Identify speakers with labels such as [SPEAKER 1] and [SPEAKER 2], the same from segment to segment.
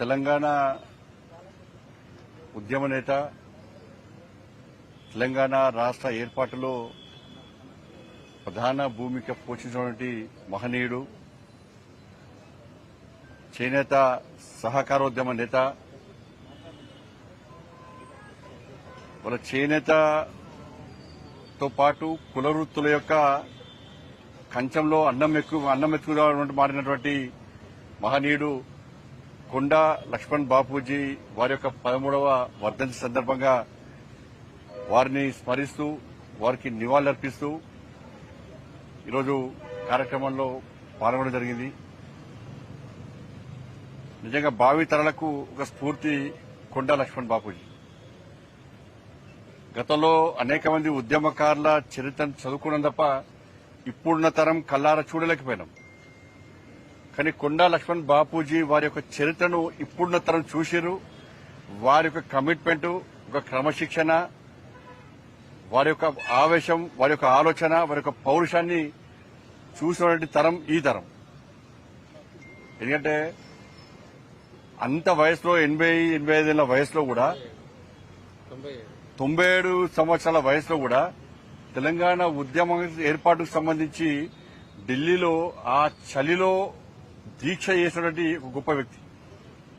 [SPEAKER 1] తెలంగాణ ఉద్యమ నేత, తెలంగాణ రాష్ట్ర ఏర్పాటులో ప్రధాన భూమిక పోషించినటువంటి మహనీయుడు, చేనేత సహకారోద్యమ నేత. వాళ్ళ చేనేతతో పాటు కుల వృత్తుల యొక్క కంచంలో అన్నం ఎక్కువగా మారినటువంటి మహనీయుడు కొండా లక్ష్మణ్ బాపూజీ వారి యొక్క 13వ వర్ధంతి సందర్భంగా వారిని స్మరిస్తూ వారికి నివాళులర్పిస్తూ ఈరోజు కార్యక్రమంలో పాల్గొనడం జరిగింది. నిజంగా భావి తరాలకు ఒక స్ఫూర్తి కొండా లక్ష్మణ్ బాపూజీ. గతంలో అనేక మంది ఉద్యమకారుల చరిత్రను చదువుకున్నాం తప్ప ఇప్పుడున్న తరం కల్లారా చూడలేకపోయినాం. కానీ కొండా లక్ష్మణ్ బాపూజీ వారి యొక్క చరిత్రను ఇప్పుడున్న తరం చూసిరు. వారి యొక్క కమిట్మెంట్, ఒక క్రమశిక్షణ, వారి యొక్క ఆవేశం, వారి యొక్క ఆలోచన, వారి యొక్క పౌరుషాన్ని చూసినటువంటి తరం ఈ తరం. ఎందుకంటే అంత వయసులో 80-85 ఏళ్ల వయసులో కూడా 97 సంవత్సరాల వయసులో కూడా తెలంగాణ ఉద్యమ ఏర్పాటుకు సంబంధించి ఢిల్లీలో ఆ చలిలో దీక్ష చేసినటువంటి ఒక గొప్ప వ్యక్తి.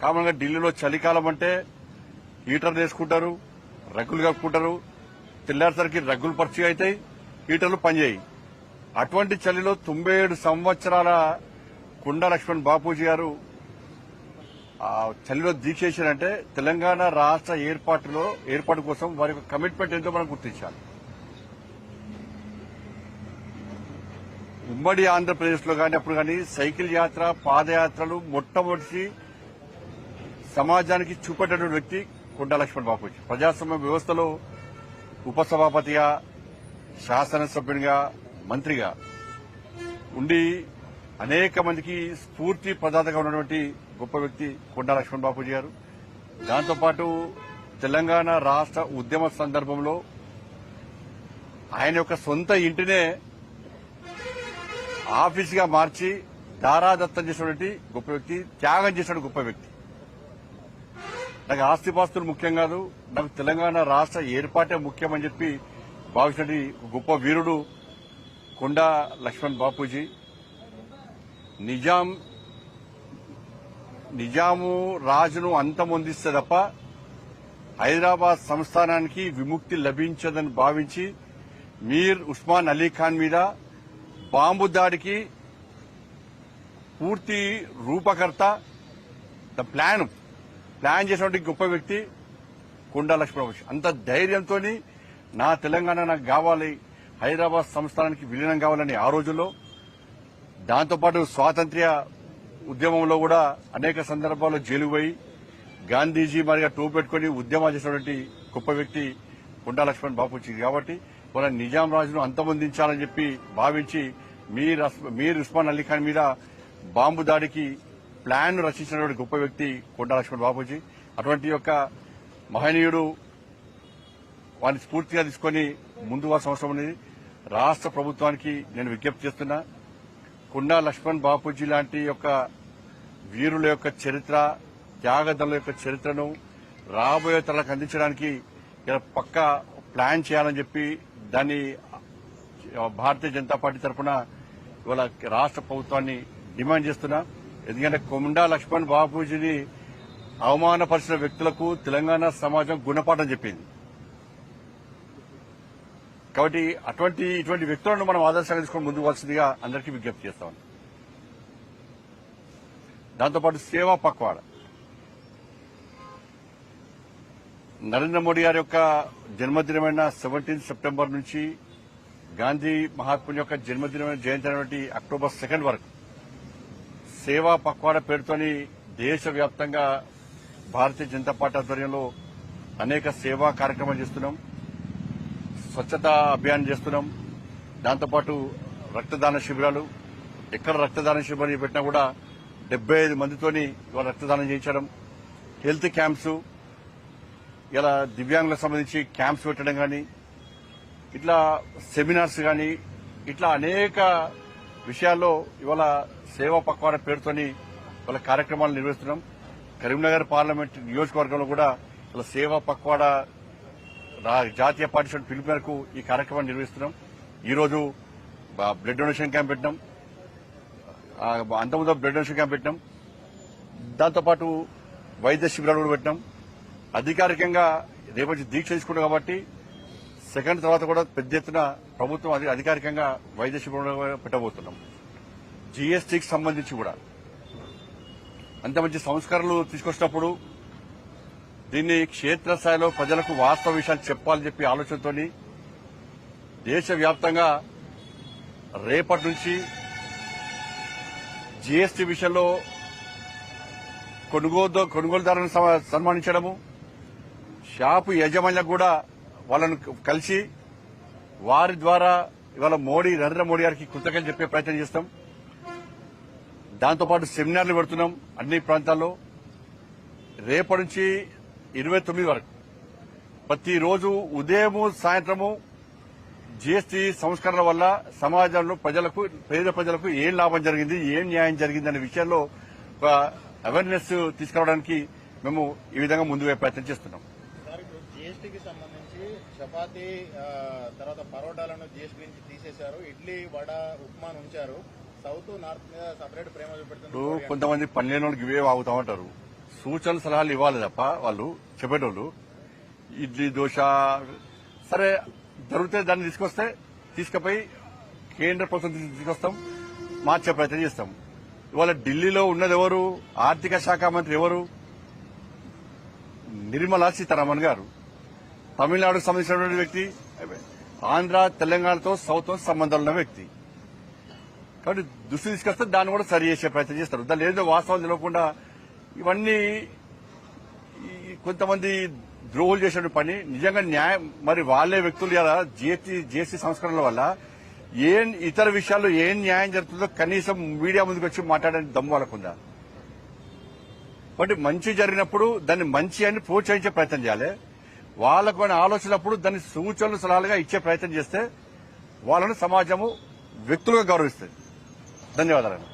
[SPEAKER 1] కామన్ గా ఢిల్లీలో చలికాలం అంటే హీటర్ వేసుకుంటారు, రగ్గులు కప్పుకుంటారు, తెల్లారిసరికి రగ్గులు పరిచయం అవుతాయి, హీటర్లు పనిచేయి. అటువంటి చలిలో 97 సంవత్సరాల కొండా లక్ష్మణ్ బాపూజీ గారు ఆ చలిలో దీక్ష చేశారంటే తెలంగాణ రాష్ట్ర ఏర్పాటు కోసం వారి యొక్క కమిట్మెంట్ ఎంతో మనం గుర్తించాలి. ఉమ్మడి ఆంధ్రప్రదేశ్ లో కానీ అప్పుడు కానీ సైకిల్ యాత్ర, పాదయాత్రలు మొట్టమొదటి సమాజానికి చూపెట్టిన వ్యక్తి కొండా లక్ష్మణ్ బాపూజీ. ప్రజాస్వామ్య వ్యవస్థలో ఉపసభాపతిగా, శాసనసభ్యునిగా, మంత్రిగా ఉండి అనేక మందికి స్ఫూర్తి ప్రదాతగా ఉన్నటువంటి గొప్ప వ్యక్తి కొండా లక్ష్మణ్ బాపూజీ గారు. దాంతోపాటు తెలంగాణ రాష్ట్ర ఉద్యమ సందర్భంలో ఆయన యొక్క సొంత ఇంటినే ఆఫీసుగా మార్చి దారాదత్తం చేసినటువంటి గొప్ప వ్యక్తి, త్యాగం చేసిన గొప్ప వ్యక్తి. నాకు ఆస్తిపాస్తులు ముఖ్యం కాదు, నాకు తెలంగాణ రాష్ట్ర ఏర్పాటే ముఖ్యమని చెప్పి భావించినటువంటి గొప్ప వీరుడు కొండా లక్ష్మణ్ బాపూజీ. నిజాము రాజును అంతమొందిస్తే తప్ప హైదరాబాద్ సంస్థానానికి విముక్తి లభించదని భావించి మీర్ ఉస్మాన్ అలీ ఖాన్ మీద బాంబు దాడికి పూర్తి రూపకర్త, ప్లాన్ చేసినటువంటి గొప్ప వ్యక్తి కొండా లక్ష్మణ్ బాపూజీ. అంత ధైర్యంతో నా తెలంగాణ నాకు కావాలి, హైదరాబాద్ సంస్థానానికి విలీనం కావాలని ఆ రోజుల్లో, దాంతోపాటు స్వాతంత్ర్య ఉద్యమంలో కూడా అనేక సందర్భాల్లో జైలు పోయి గాంధీజీ మరిగా టోపీ పెట్టుకుని ఉద్యమాలు చేసినటువంటి గొప్ప వ్యక్తి కొండా లక్ష్మణ్ బాపూజీ. కాబట్టి మన నిజాం రాజును అంతమొందించాలని చెప్పి భావించి మీర్ ఉస్మాన్ అలీ ఖాన్ మీద బాంబు దాడికి ప్లాన్ రచించినటువంటి గొప్ప వ్యక్తి కొండా లక్ష్మణ్ బాపూజీ. అటువంటి యొక్క మహనీయుడు వారిని స్ఫూర్తిగా తీసుకుని ముందు అవసరం ఉన్నది. రాష్ట్ర ప్రభుత్వానికి నేను విజ్ఞప్తి చేస్తున్నా, కొండా లక్ష్మణ్ బాపూజీ లాంటి యొక్క వీరుల యొక్క చరిత్ర, త్యాగదళుల యొక్క చరిత్రను రాబోయే తరాలకు అందించడానికి పక్కా ప్లాన్ చేయాలని చెప్పి దాన్ని భారతీయ జనతా పార్టీ తరఫున ఇవాళ రాష్ట్ర ప్రభుత్వాన్ని డిమాండ్ చేస్తున్నా. ఎందుకంటే కొండా లక్ష్మణ్ బాపూజీని అవమానపరిచిన వ్యక్తులకు తెలంగాణ సమాజం గుణపాఠం చెప్పింది. కాబట్టి ఇటువంటి వ్యక్తులను మనం ఆదర్శంగా తీసుకొని ముందుకు వలసిందిగా అందరికీ విజ్ఞప్తి చేస్తాం. దాంతోపాటు సేవా పక్వాడ నరేంద్ర మోడీ గారి యొక్క జన్మదినమైన 17 సెప్టెంబర్ నుంచి గాంధీ మహాత్ముని యొక్క జన్మదినమైన జయంతి అయినటువంటి అక్టోబర్ 2 వరకు సేవా పక్వాడ పేరుతోని దేశవ్యాప్తంగా భారతీయ జనతా పార్టీ ఆధ్వర్యంలో అనేక సేవా కార్యక్రమాలు చేస్తున్నాం. స్వచ్ఛతా అభియాన్ చేస్తున్నాం. దాంతోపాటు రక్తదాన శిబిరాలు, ఎక్కడ రక్తదాన శిబిరం పెట్టినా కూడా 75 మందితోని ఇవాళ రక్తదానం చేయించడం, హెల్త్ క్యాంప్స్, ఇలా దివ్యాంగులకు సంబంధించి క్యాంప్స్ పెట్టడం కానీ, ఇట్లా సెమినార్స్ కానీ, ఇట్లా అనేక విషయాల్లో ఇవాళ సేవా పక్వాడ పేరుతోని ఇవాళ కార్యక్రమాలు నిర్వహిస్తున్నాం. కరీంనగర్ పార్లమెంట్ నియోజకవర్గంలో కూడా ఇలా సేవా పక్వాడా జాతీయ పార్టీ పిలుపు మేరకు ఈ కార్యక్రమాన్ని నిర్వహిస్తున్నాం. ఈ రోజు బ్లడ్ డొనేషన్ క్యాంప్ పెట్టినాం, అంతకుముందు బ్లడ్ డొనేషన్ క్యాంప్ పెట్టినాం. దాంతోపాటు వైద్య శిబిరాలు కూడా పెట్టినాం. అధికారికంగా రేపటి దీక్ష తీసుకున్నాం కాబట్టి సెకండ్ తర్వాత కూడా పెద్ద ఎత్తున ప్రభుత్వం అధికారికంగా వైద్య శిబిరాలు పెట్టబోతున్నాం. జీఎస్టీకి సంబంధించి కూడా అంత మంచి సంస్కరణలు తీసుకొచ్చినప్పుడు దీన్ని క్షేత్రస్థాయిలో ప్రజలకు వాస్తవ విషయాలు చెప్పాలని చెప్పి ఆలోచనతో దేశవ్యాప్తంగా రేపటి నుంచి జీఎస్టీ విషయంలో కొనుగోలుదారులను సన్మానించడము, షాపు యజమానులకు కూడా వాళ్ళను కలిసి వారి ద్వారా ఇవాళ నరేంద్ర మోడీ గారికి కృతజ్ఞతలు చెప్పే ప్రయత్నం చేస్తాం. దాంతోపాటు సెమినార్లు పెడుతున్నాం అన్ని ప్రాంతాల్లో. రేపటి నుంచి 29 వరకు ప్రతిరోజు ఉదయము సాయంత్రము జీఎస్టీ సంస్కరణ వల్ల సమాజంలో పేద ప్రజలకు ఏం లాభం జరిగింది, ఏం న్యాయం జరిగింది అనే విషయంలో ఒక అవేర్నెస్ తీసుకురావడానికి మేము ఈ విధంగా ముందుగా ప్రయత్నం చేస్తున్నాం.
[SPEAKER 2] జీఎస్టీకి సంబంధించి చపాతీ తర్వాత పరోటాలను జీఎస్టీ నుంచి తీసేశారు, ఇడ్లీ వడ ఉప్మాను ఉంచారు, సౌత్ నార్త్ మీద సపరేట్ ప్రేమ చూపెడుతున్నారు.
[SPEAKER 1] కొంతమంది పనిలేని వాళ్ళకి ఇవే ఆగుతామంటారు. సూచనలు సలహాలు ఇవ్వాలి తప్ప వాళ్ళు చెప్పేటోళ్ళు ఇడ్లీ దోశ సరే జరిగితే దాన్ని తీసుకుపోయి కేంద్ర ప్రభుత్వం తీసుకొస్తాం, మార్చే ప్రయత్నం చేస్తాం. ఇవాళ ఢిల్లీలో ఉన్నది ఎవరు? ఆర్థిక శాఖ మంత్రి ఎవరు? నిర్మలా సీతారామన్ గారు. తమిళనాడుకు సంబంధించినటువంటి వ్యక్తి, ఆంధ్ర తెలంగాణతో సౌత్ సంబంధాలు ఉన్న వ్యక్తి. కాబట్టి దృష్టి తీసుకొస్తే దాన్ని కూడా సరి చేసే ప్రయత్నం చేస్తారు. దాని ఏదో వాస్తవాలు తెలియకుండా ఇవన్నీ కొంతమంది ద్రోహులు చేసిన పని. నిజంగా న్యాయం మరి వాళ్లే వ్యక్తులు కదా జీఎస్టీ సంస్కరణల వల్ల ఇతర విషయాల్లో ఏం న్యాయం జరుగుతుందో కనీసం మీడియా ముందుకు వచ్చి మాట్లాడడానికి దమ్ము వాళ్ళకుందా? కాబట్టి మంచి జరిగినప్పుడు దాన్ని మంచి అని ప్రోత్సహించే ప్రయత్నం చేయాలి. వాళ్ళకు ఆలోచనప్పుడు దాన్ని సూచనలు సలహాలుగా ఇచ్చే ప్రయత్నం చేస్తే వాళ్ళను సమాజము వ్యక్తులుగా గౌరవిస్తుంది. ధన్యవాదాలు.